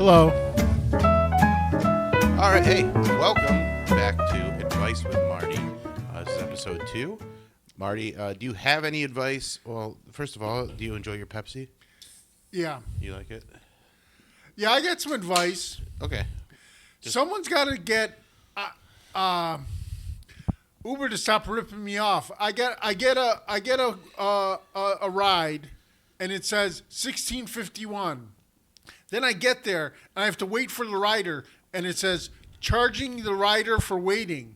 Hello. All right, hey, welcome back to Advice with Marty. This is episode 2. Marty, do you have any advice? Well, first of all, do you enjoy your Pepsi? Yeah. You like it? Yeah, I got some advice. Okay. Someone's got to get Uber to stop ripping me off. I get a ride, and it says 1651. Then I get there, and I have to wait for the rider, and it says charging the rider for waiting.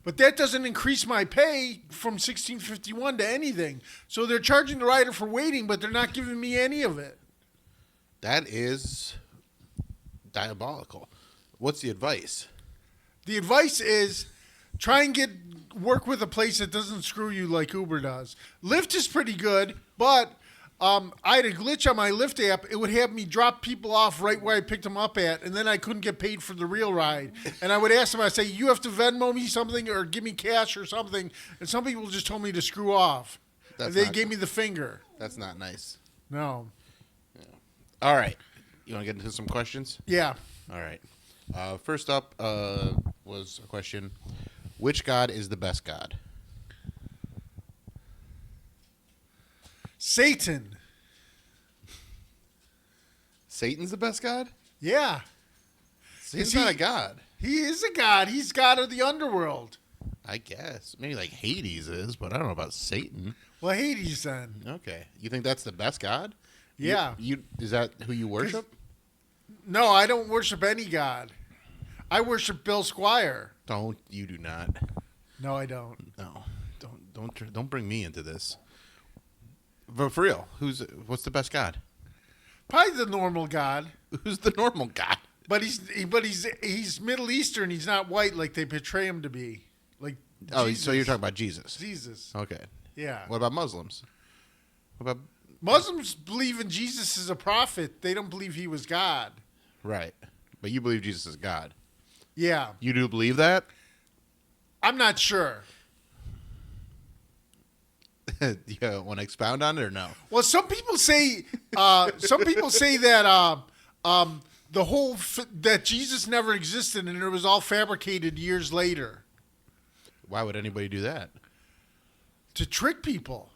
But that doesn't increase my pay from 1651 to anything. So they're charging the rider for waiting, but they're not giving me any of it. That is diabolical. What's the advice? The advice is try and work with a place that doesn't screw you like Uber does. Lyft is pretty good, but I had a glitch on my Lyft app. It would have me drop people off right where I picked them up at, and then I couldn't get paid for the real ride. And I would ask them, I'd say, you have to Venmo me something or give me cash or something. And some people just told me to screw off. They gave me the finger. That's not nice. No. Yeah. All right. You want to get into some questions? Yeah. All right. First up was a question. Which God is the best God? Satan. Satan's the best God? Yeah. Satan's not a god. He is a god. He's god of the underworld. I guess. Maybe like Hades is, but I don't know about Satan. Well, Hades then. Okay. You think that's the best God? Yeah. You is that who you worship? No, I don't worship any god. I worship Bill Squire. You do not. No, I don't. No. Don't bring me into this. But for real, what's the best God? Probably the normal God. Who's the normal God? But he's Middle Eastern. He's not white like they portray him to be. Like Jesus. So you're talking about Jesus? Jesus. Okay. Yeah. What about Muslims? Muslims believe in Jesus as a prophet. They don't believe he was God. Right. But you believe Jesus is God. Yeah. You do believe that? I'm not sure. You want to expound on it or no? Well, some people say that that Jesus never existed and it was all fabricated years later. Why would anybody do that? To trick people.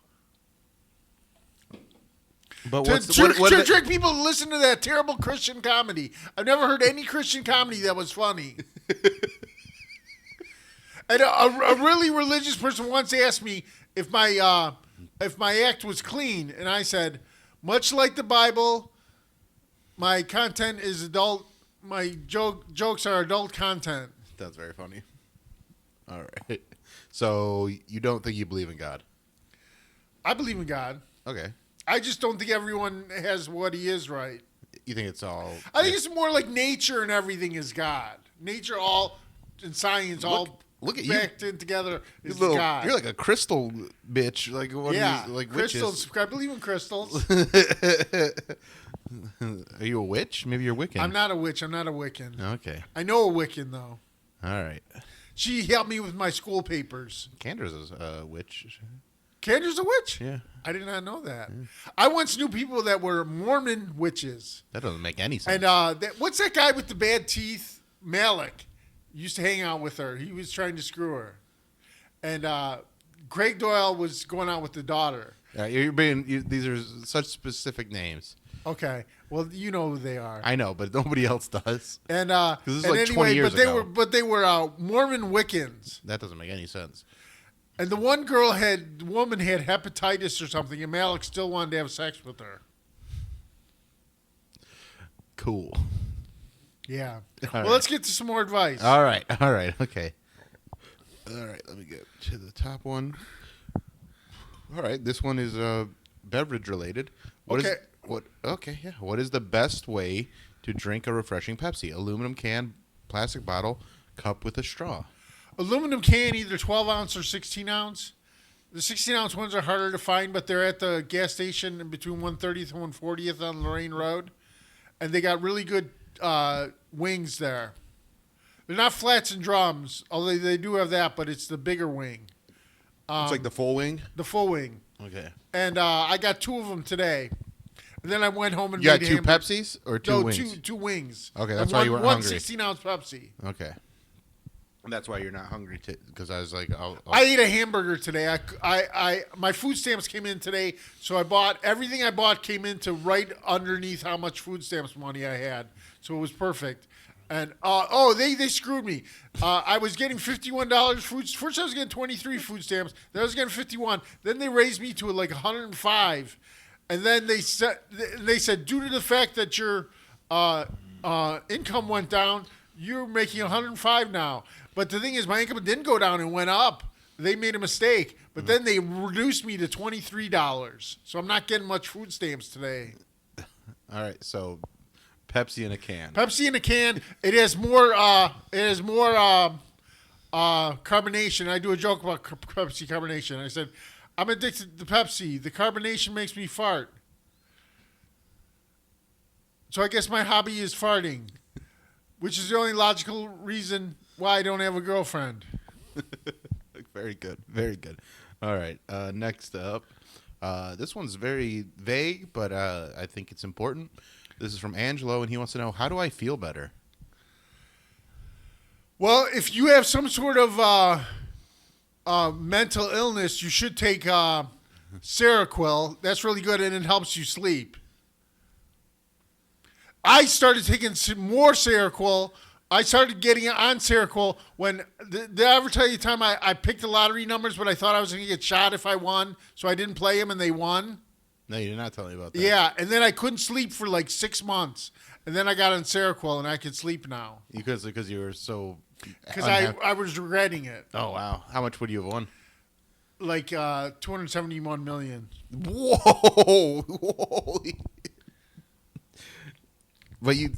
But to trick people to listen to that terrible Christian comedy. I've never heard any Christian comedy that was funny. And a really religious person once asked me if my act was clean, and I said, much like the Bible, my content is adult. My jokes are adult content. That's very funny. All right. So you don't think you believe in God? I believe in God. Okay. I just don't think everyone has what he is right. You think it's all... I think it's more like nature and everything is God. Nature and science Look at backed you. in together is God. You're like a crystal bitch. Like what? Yeah, like crystals. Witches. I believe in crystals. Are you a witch? Maybe you're Wiccan. I'm not a witch. I'm not a Wiccan. Okay. I know a Wiccan though. All right. She helped me with my school papers. Candra's a witch. Candra's a witch? Yeah. I did not know that. Yeah. I once knew people that were Mormon witches. That doesn't make any sense. And what's that guy with the bad teeth? Malik. Used to hang out with her. He was trying to screw her. And Craig Doyle was going out with the daughter. These are such specific names. Okay. Well, you know who they are. I know, but nobody else does. And this is like 20 years ago. But they were Mormon Wiccans. That doesn't make any sense. And the woman had hepatitis or something, and Malik still wanted to have sex with her. Cool. Yeah. Well, let's get to some more advice. All right. Okay. All right. Let me get to the top one. All right. This one is beverage related. What is the best way to drink a refreshing Pepsi? Aluminum can, plastic bottle, cup with a straw. Aluminum can, either 12 ounce or 16 ounce. The 16 ounce ones are harder to find, but they're at the gas station in between 130th and 140th on Lorraine Road, and they got really good wings there. They're not flats and drums, although they do have that, but it's the bigger wing. It's like the full wing? The full wing. Okay. And I got 2 of them today. And then I went home and You got made two hamburger. Pepsis or two No, wings? two wings. Okay, that's and why you weren't one hungry. 16-ounce Pepsi. Okay. And that's why you're not hungry, because I was like, I ate a hamburger today. My food stamps came in today, so I bought everything I bought came into right underneath how much food stamps money I had, so it was perfect. And they screwed me. I was getting $51 food. First, I was getting 23 food stamps. Then I was getting 51. Then they raised me to like 105, and then they said due to the fact that your income went down, you're making 105 now. But the thing is, my income didn't go down and went up. They made a mistake. But then they reduced me to $23. So I'm not getting much food stamps today. all right, so Pepsi in a can. Pepsi in a can. It has more. Carbonation. I do a joke about Pepsi carbonation. I said, I'm addicted to Pepsi. The carbonation makes me fart. So I guess my hobby is farting, which is the only logical reason why I don't have a girlfriend. Very good. Very good. All right. Next up. This one's very vague, but I think it's important. This is from Angelo, and he wants to know, how do I feel better? Well, if you have some sort of mental illness, you should take Seroquel. That's really good, and it helps you sleep. I started taking more Seroquel. I started getting on Seroquel when did I ever tell you the time I picked the lottery numbers, but I thought I was going to get shot if I won, so I didn't play them, and they won? No, you did not tell me about that. Yeah, and then I couldn't sleep for like 6 months, and then I got on Seroquel, and I could sleep now. Because you were so... Because I was regretting it. Oh, wow. How much would you have won? Like 271 million. Whoa! Holy... But you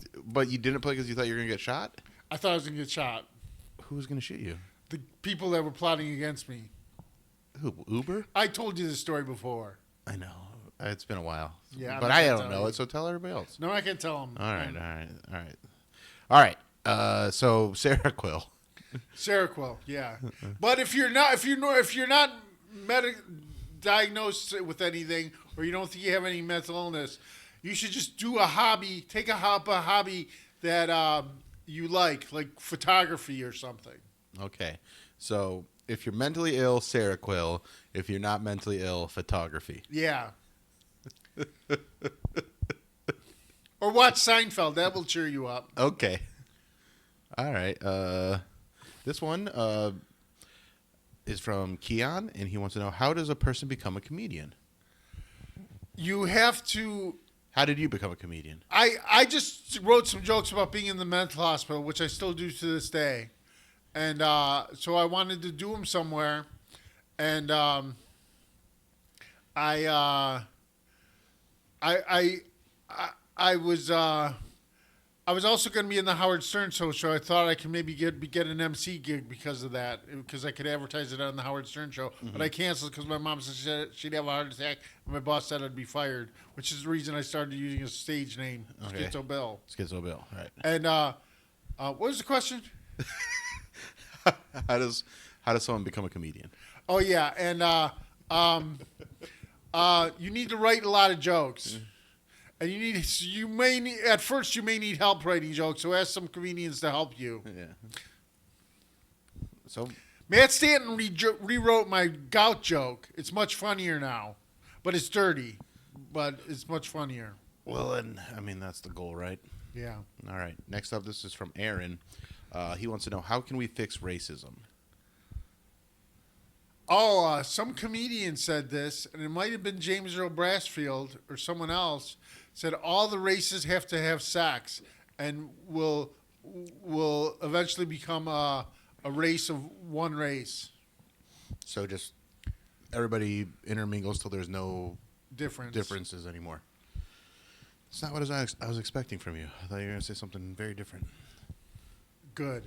didn't play because you thought you were going to get shot? I thought I was going to get shot. Who was going to shoot you? The people that were plotting against me. Who, Uber? I told you this story before. I know. It's been a while. Yeah, but I don't know it, so tell everybody else. No, I can tell them. All right. So Seroquel. Seroquel, yeah. But if you're not diagnosed with anything, or you don't think you have any mental illness, you should just do a hobby. Take a hobby that you like photography or something. Okay. So if you're mentally ill, Seroquel. If you're not mentally ill, photography. Yeah. Or watch Seinfeld. That will cheer you up. Okay. All right. This one is from Keon, and he wants to know, how does a person become a comedian? You have to... How did you become a comedian? I just wrote some jokes about being in the mental hospital, which I still do to this day. And so I wanted to do them somewhere. And I was also going to be in the Howard Stern show, so I thought I could maybe get an MC gig because of that, because I could advertise it on the Howard Stern show. Mm-hmm. But I canceled because my mom said she'd have a heart attack, and my boss said I'd be fired, which is the reason I started using a stage name, okay. Schizo Bill. Schizo Bill, right. And what was the question? How does someone become a comedian? Oh, yeah, and you need to write a lot of jokes. Mm-hmm. And at first you may need help writing jokes, so ask some comedians to help you. Yeah. So Matt Stanton rewrote my gout joke. It's much funnier now, but it's dirty, but it's much funnier. Well, and I mean that's the goal, right? Yeah. All right. Next up, this is from Aaron. He wants to know, how can we fix racism? Oh, some comedian said this, and it might have been James Earl Brassfield or someone else. Said all the races have to have sex, and will eventually become a race of one race. So just everybody intermingles till there's no differences anymore. It's not what I was expecting from you. I thought you were going to say something very different. Good.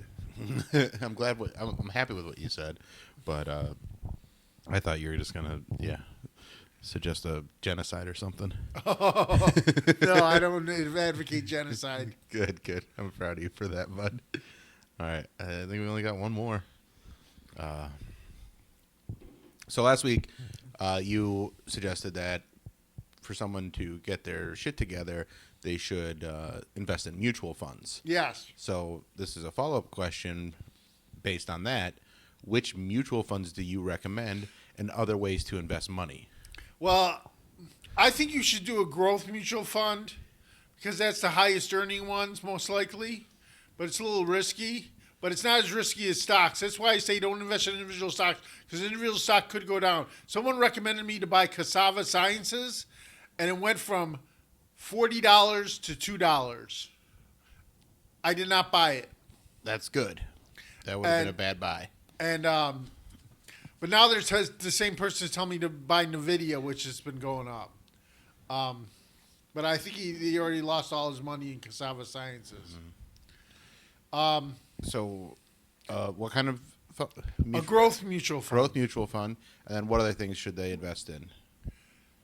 I'm glad. I'm happy with what you said, but I thought you were just going to suggest a genocide or something. Oh, no, I don't advocate genocide. Good. I'm proud of you for that, bud. All right. I think we only got one more. So last week, you suggested that for someone to get their shit together, they should invest in mutual funds. Yes. So this is a follow-up question based on that. Which mutual funds do you recommend and other ways to invest money? Well, I think you should do a growth mutual fund because that's the highest earning ones most likely, but it's a little risky. But it's not as risky as stocks. That's why I say don't invest in individual stocks because individual stock could go down. Someone recommended me to buy Cassava Sciences, and it went from $40 to $2. I did not buy it. That's good. That would have been a bad buy. And but now there's the same person is telling me to buy Nvidia, which has been going up. But I think he already lost all his money in Cassava Sciences. Mm-hmm. So, what kind of a growth mutual fund? Growth mutual fund, and then what other things should they invest in?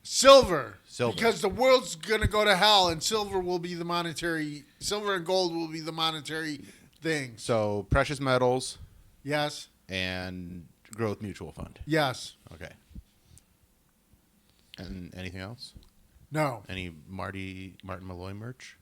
Silver. Silver, because the world's gonna go to hell, and silver will be the monetary. Silver and gold will be the monetary thing. So, precious metals. Yes. And growth mutual fund. Yes. Okay. And anything else? No. Any Martin Malloy merch?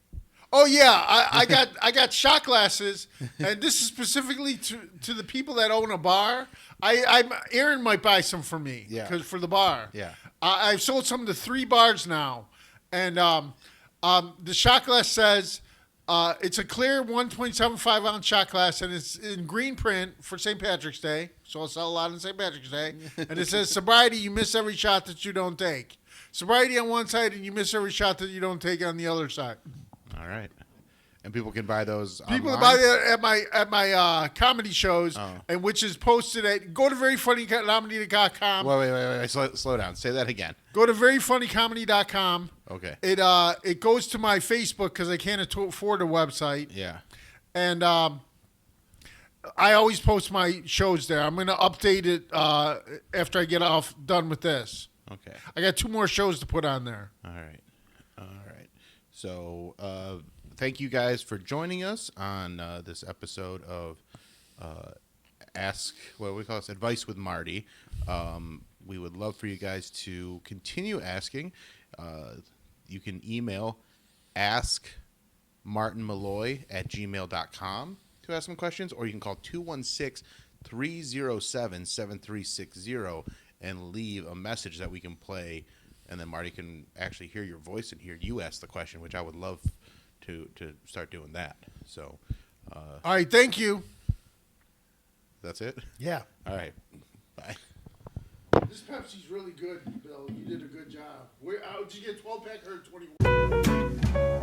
Oh yeah, I got shot glasses, and this is specifically to the people that own a bar. Aaron might buy some for me, because for the bar. Yeah. I've sold some to 3 bars now, and the shot glass says it's a clear 1.75 ounce shot glass, and it's in green print for St. Patrick's Day. So I'll sell a lot on St. Patrick's Day, and it says sobriety: you miss every shot that you don't take. Sobriety on one side, and you miss every shot that you don't take on the other side. All right, and people can buy those. People online? buy that at my comedy shows, and which is posted at go to veryfunnycomedy.com. Wait, slow down. Say that again. Go to veryfunnycomedy.com. Okay. It goes to my Facebook because I can't afford a website. Yeah. And I always post my shows there. I'm gonna update it after I get done with this. Okay. I got 2 more shows to put on there. All right. So, thank you guys for joining us on this episode of Advice with Marty. We would love for you guys to continue asking. You can email askmartinmalloy@gmail.com to ask some questions, or you can call 216-307-7360 and leave a message that we can play. And then Marty can actually hear your voice and hear you ask the question, which I would love to start doing that. So, all right, thank you. That's it? Yeah. All right. Bye. This Pepsi's really good, Bill. You did a good job. Did you get 12-pack or 21?